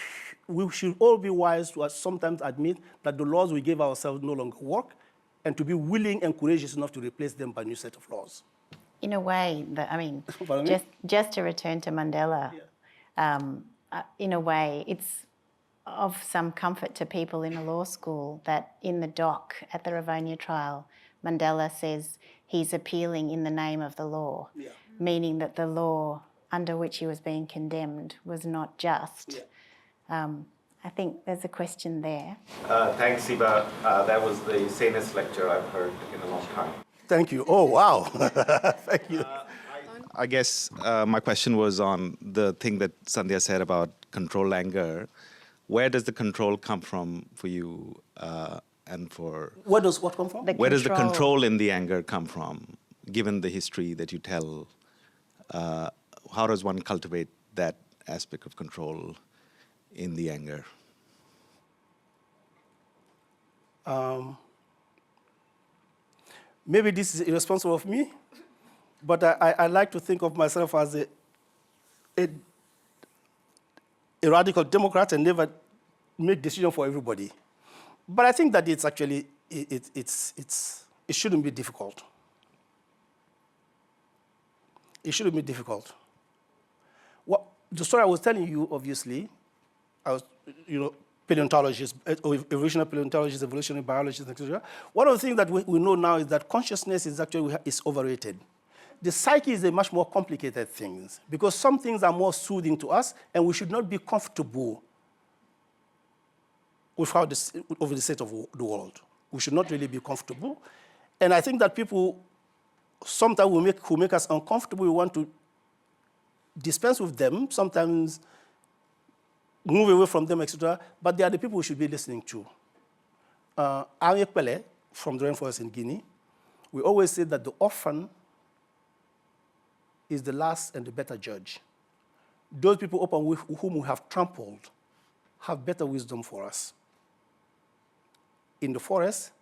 we should all be wise to sometimes admit that the laws we gave ourselves no longer work, and to be willing and courageous enough to replace them by a new set of laws. In a way, just to return to Mandela, in a way, of some comfort to people in a law school that in the doc at the Rivonia trial, Mandela says he's appealing in the name of the law, meaning that the law under which he was being condemned was not just. I think there's a question there. Thanks, Siba. That was the sanest lecture I've heard in a long time. Thank you. Oh, wow. Thank you. I guess my question was on the thing that Sandhya said about control anger. Where does the control come from for you and for... Where does what come from? Where does the control in the anger come from, given the history that you tell? How does one cultivate that aspect of control in the anger? Maybe this is irresponsible of me, but I like to think of myself as a radical Democrat and never make decisions for everybody. But I think that it's actually, it shouldn't be difficult. It shouldn't be difficult. The story I was telling you, obviously, I was, paleontologists, evolutionary paleontologists, evolutionary biologists, etc. One of the things that we know now is that consciousness is actually overrated. The psyche is a much more complicated thing because some things are more soothing to us, and we should not be comfortable with how over the state of the world. We should not really be comfortable. And I think that people sometimes who make us uncomfortable, we want to dispense with them, sometimes move away from them, etc. But they are the people we should be listening to. Henri Pele, from the rainforest in Guinea, we always say that the orphan is the last and the better judge. Those people upon whom we have trampled have better wisdom for us. In the forest,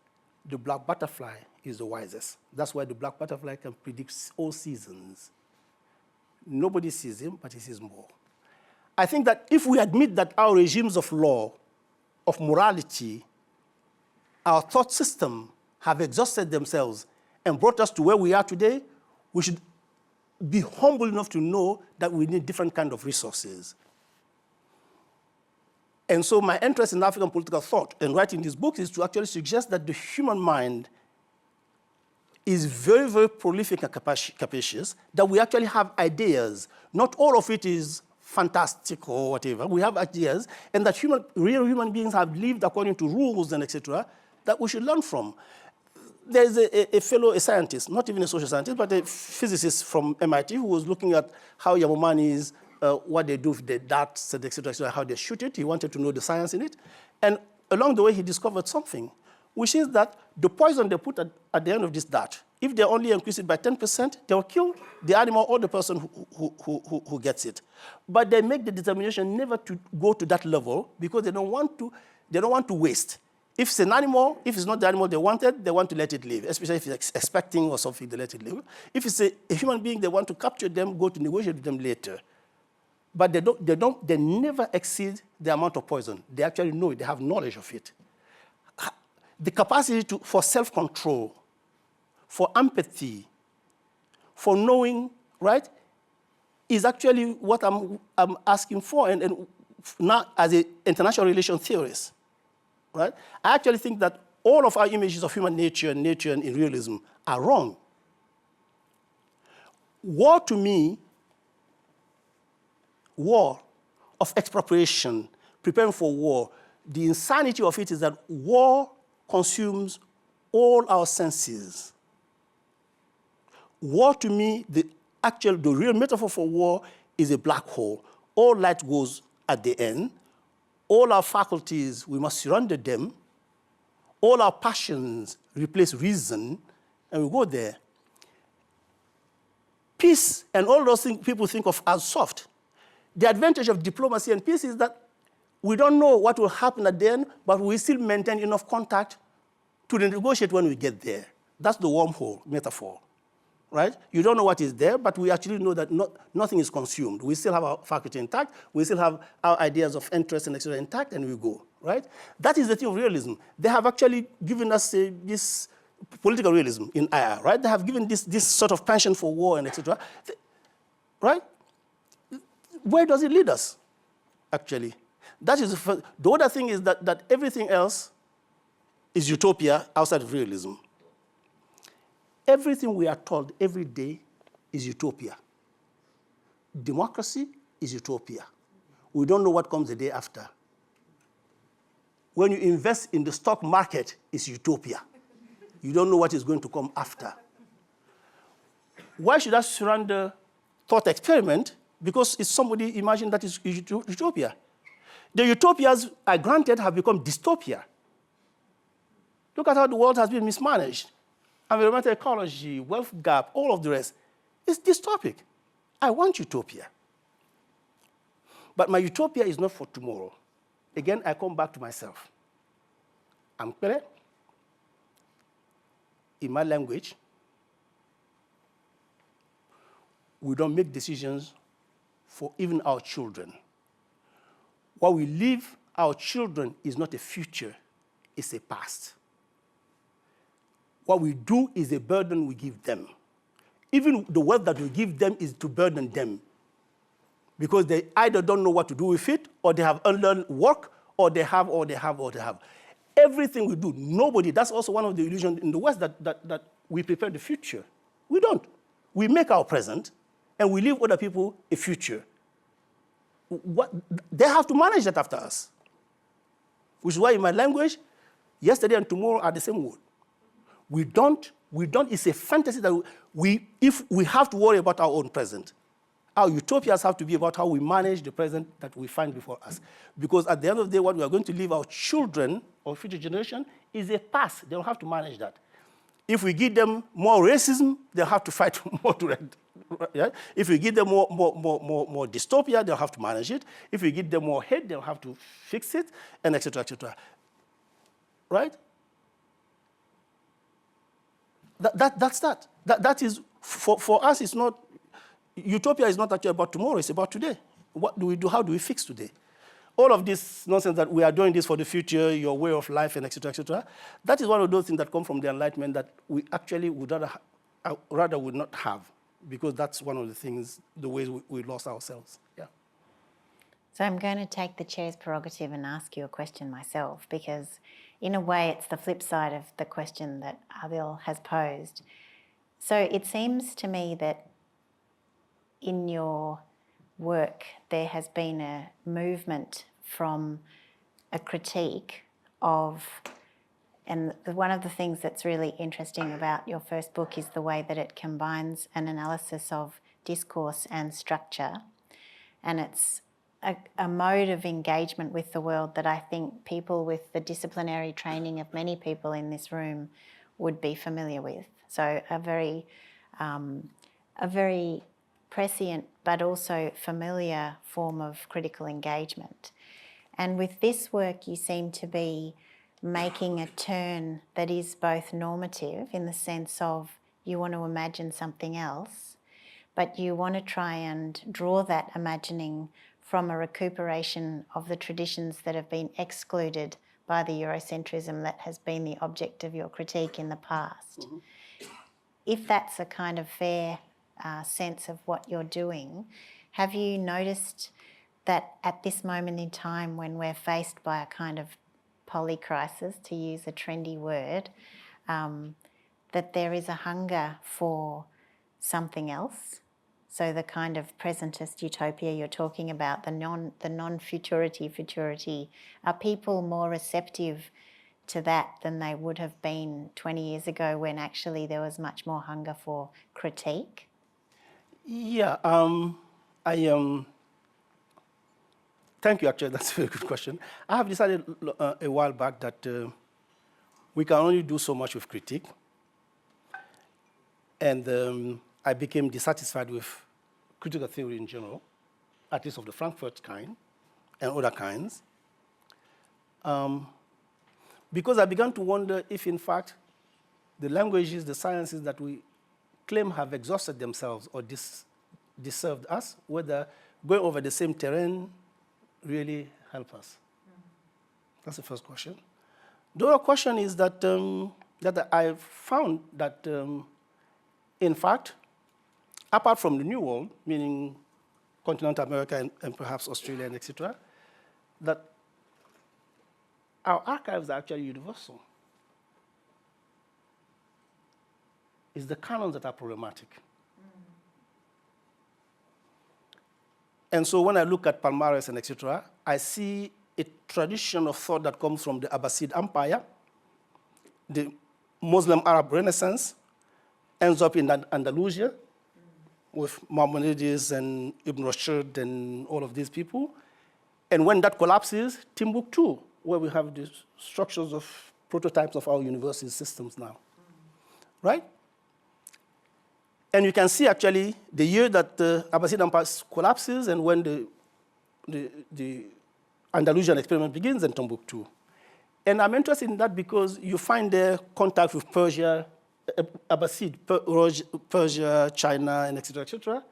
the black butterfly is the wisest. That's why the black butterfly can predict all seasons. Nobody sees him, but he sees more. I think that if we admit that our regimes of law, of morality, our thought system have exhausted themselves and brought us to where we are today, we should be humble enough to know that we need different kind of resources. And so my interest in African political thought and writing this book is to actually suggest that the human mind is very, very prolific and capacious, that we actually have ideas. Not all of it is fantastic or whatever. We have ideas, and that real human beings have lived according to rules and etc. that we should learn from. There's a scientist, not even a social scientist, but a physicist from MIT who was looking at how Yamomanis, what they do with the darts, etc., how they shoot it. He wanted to know the science in it. And along the way, he discovered something, which is that the poison they put at the end of this dart, if they only increase it by 10%, they will kill the animal or the person who gets it. But they make the determination never to go to that level because they don't want to waste. If it's an animal, if it's not the animal they wanted, they want to let it live, especially if it's expecting or something, they let it live. If it's a human being, they want to capture them, go to negotiate with them later. But they never exceed the amount of poison. They actually know it, they have knowledge of it. The capacity for self-control, for empathy, for knowing, right, is actually what I'm asking for, and now as an international relations theorist, right? I actually think that all of our images of human nature and nature in realism are wrong. War, to me, war of expropriation, preparing for war, the insanity of it is that war consumes all our senses. War, to me, the real metaphor for war is a black hole. All light goes at the end. All our faculties, we must surrender them. All our passions replace reason, and we go there. Peace and all those things people think of as soft. The advantage of diplomacy and peace is that we don't know what will happen at the end, but we still maintain enough contact to negotiate when we get there. That's the wormhole metaphor, right? You don't know what is there, but we actually know that nothing is consumed. We still have our faculty intact. We still have our ideas of interest and etc. intact, and we go, right? That is the thing of realism. They have actually given us this political realism in IR, right? They have given this sort of passion for war and etc. Right? Where does it lead us, actually? That is the first. The other thing is that everything else is utopia outside of realism. Everything we are told every day is utopia. Democracy is utopia. We don't know what comes the day after. When you invest in the stock market, it's utopia. You don't know what is going to come after. Why should I surround the thought experiment? Because it's somebody imagined that is utopia. The utopias, I granted, have become dystopia. Look at how the world has been mismanaged. Environmental ecology, wealth gap, all of the rest. It's dystopic. I want utopia. But my utopia is not for tomorrow. Again, I come back to myself. I'm clear. In my language, we don't make decisions for even our children. What we leave our children is not a future, it's a past. What we do is a burden we give them. Even the wealth that we give them is to burden them, because they either don't know what to do with it, or they have unlearned work, or they have. Everything we do, nobody, that's also one of the illusions in the West that we prepare the future. We don't. We make our present, and we leave other people a future. They have to manage that after us. Which is why in my language, yesterday and tomorrow are the same word. We don't, it's a fantasy that if we have to worry about our own present, our utopias have to be about how we manage the present that we find before us. Because at the end of the day, what we are going to leave our children or future generation is a past. They don't have to manage that. If we give them more racism, they'll have to fight more to it. Yeah? If we give them more dystopia, they'll have to manage it. If we give them more hate, they'll have to fix it, and et cetera, et cetera. Right? That's that. That is, for us, it's not, utopia is not actually about tomorrow, it's about today. What do we do? How do we fix today? All of this nonsense that we are doing this for the future, your way of life, and et cetera, that is one of those things that come from the Enlightenment that we actually would rather would not have, because that's one of the things, the ways we lost ourselves. Yeah. So I'm going to take the chair's prerogative and ask you a question myself, because in a way it's the flip side of the question that Adil has posed. So it seems to me that in your work there has been a movement from a critique of, and one of the things that's really interesting about your first book is the way that it combines an analysis of discourse and structure, and it's a mode of engagement with the world that I think people with the disciplinary training of many people in this room would be familiar with. So a very prescient but also familiar form of critical engagement. And with this work, you seem to be making a turn that is both normative in the sense of you want to imagine something else, but you want to try and draw that imagining from a recuperation of the traditions that have been excluded by the Eurocentrism that has been the object of your critique in the past. Mm-hmm. If that's a kind of fair sense of what you're doing, have you noticed that at this moment in time when we're faced by a kind of polycrisis, to use a trendy word, that there is a hunger for something else? So the kind of presentist utopia you're talking about, the non-futurity, are people more receptive to that than they would have been 20 years ago when actually there was much more hunger for critique? Yeah, thank you, actually, that's a very good question. I have decided a while back that we can only do so much with critique. And I became dissatisfied with critical theory in general, at least of the Frankfurt kind and other kinds, because I began to wonder if, in fact, the languages, the sciences that we claim have exhausted themselves or deserved us, whether going over the same terrain really help us. That's the first question. The other question is that, that I found that, in fact, apart from the New World, meaning continental America and perhaps Australia and etc., that our archives are actually universal. It's the canons that are problematic. And so when I look at Palmares and etc., I see a tradition of thought that comes from the Abbasid Empire, the Muslim Arab Renaissance, ends up in Andalusia with Maimonides and Ibn Rushd and all of these people. And when that collapses, Timbuktu, where we have the structures of prototypes of our university systems now, right? And you can see actually the year that the Abbasid Empire collapses and when the Andalusian experiment begins in Timbuktu. And I'm interested in that because you find there contact with Persia, Abbasid, Persia, China, and et cetera,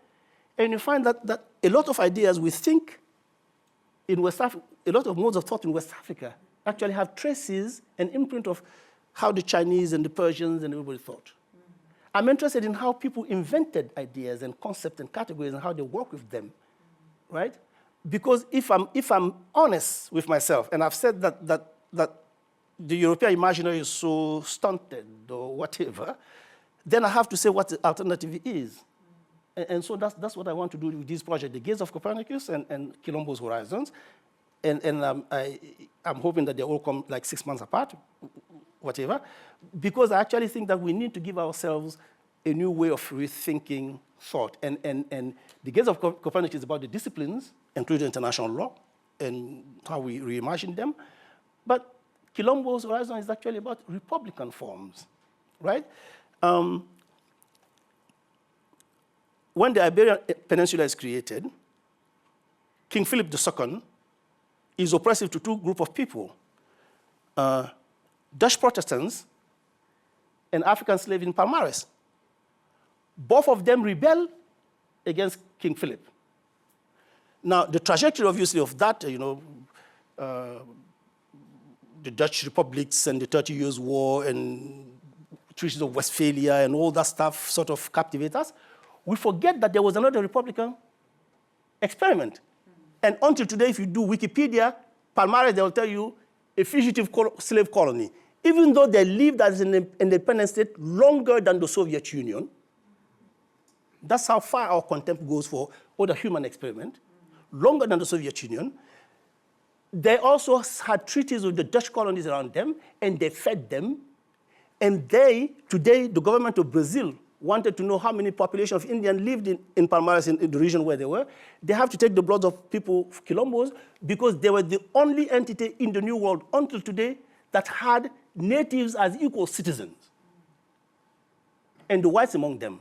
and you find that a lot of ideas we think in West Africa, a lot of modes of thought in West Africa actually have traces and imprint of how the Chinese and the Persians and everybody thought. I'm interested in how people invented ideas and concepts and categories and how they work with them, right? Because if I'm honest with myself, and I've said that the European imaginary is so stunted or whatever, then I have to say what the alternative is. And so that's what I want to do with this project, the Gaze of Copernicus and Quilombo's Horizons. And I'm hoping that they all come like 6 months apart, whatever, because I actually think that we need to give ourselves a new way of rethinking thought. And the Gaze of Copernicus is about the disciplines, including international law, and how we reimagine them. But Quilombo's Horizon is actually about republican forms, right? When the Iberian Peninsula is created, King Philip II is oppressive to two groups of people, Dutch Protestants and African slaves in Palmares. Both of them rebel against King Philip. Now, the trajectory, obviously, of that, the Dutch republics and the 30 Years' War and Treaties of Westphalia and all that stuff sort of captivate us. We forget that there was another Republican experiment. And until today, if you do Wikipedia, Palmares, they will tell you a fugitive slave colony. Even though they lived as an independent state longer than the Soviet Union, that's how far our contempt goes for other human experiment, longer than the Soviet Union. They also had treaties with the Dutch colonies around them, and they fed them. And today, the government of Brazil wanted to know how many population of Indians lived in Palmares, in the region where they were. They have to take the blood of people, Quilombos, because they were the only entity in the New World until today that had natives as equal citizens, and the whites among them.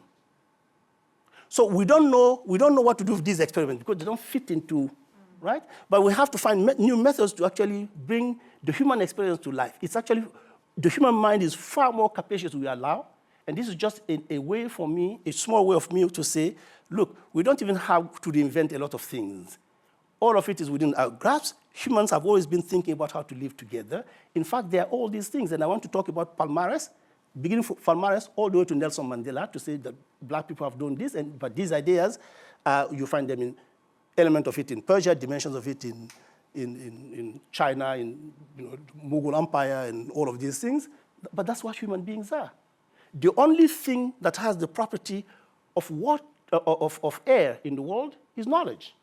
So we don't know what to do with these experiments because they don't fit into, right? But we have to find new methods to actually bring the human experience to life. It's actually, the human mind is far more capacious than we allow. And this is just a way for me, a small way of me to say, look, we don't even have to reinvent a lot of things. All of it is within our grasp. Humans have always been thinking about how to live together. In fact, there are all these things. And I want to talk about Palmares, beginning from Palmares all the way to Nelson Mandela, to say that black people have done this. But these ideas, you find them in element of it in Persia, dimensions of it in China, in Mughal Empire, and all of these things. But that's what human beings are. The only thing that has the property of air in the world is knowledge.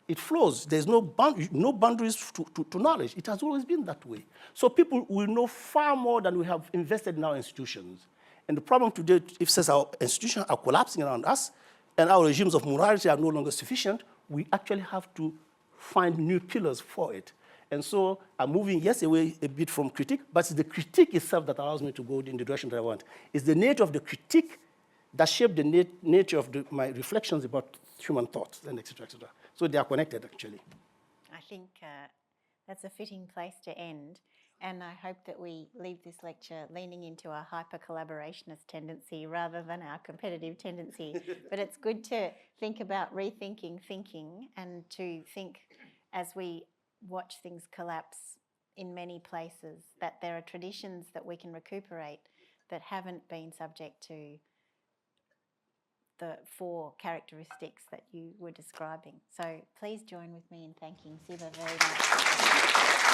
It flows. There's no boundaries to knowledge. It has always been that way. So people will know far more than we have invested in our institutions. And the problem today, if says our institutions are collapsing around us and our regimes of morality are no longer sufficient, we actually have to find new pillars for it. And so I'm moving, yes, away a bit from critique, but it's the critique itself that allows me to go in the direction that I want. It's the nature of the critique that shaped the nature of my reflections about human thoughts, and et cetera, et cetera. So they are connected, actually. I think that's a fitting place to end. And I hope that we leave this lecture leaning into our hyper-collaborationist tendency rather than our competitive tendency. But it's good to think about rethinking thinking and to think as we watch things collapse in many places that there are traditions that we can recuperate that haven't been subject to the 4 characteristics that you were describing. So please join with me in thanking Siba very much.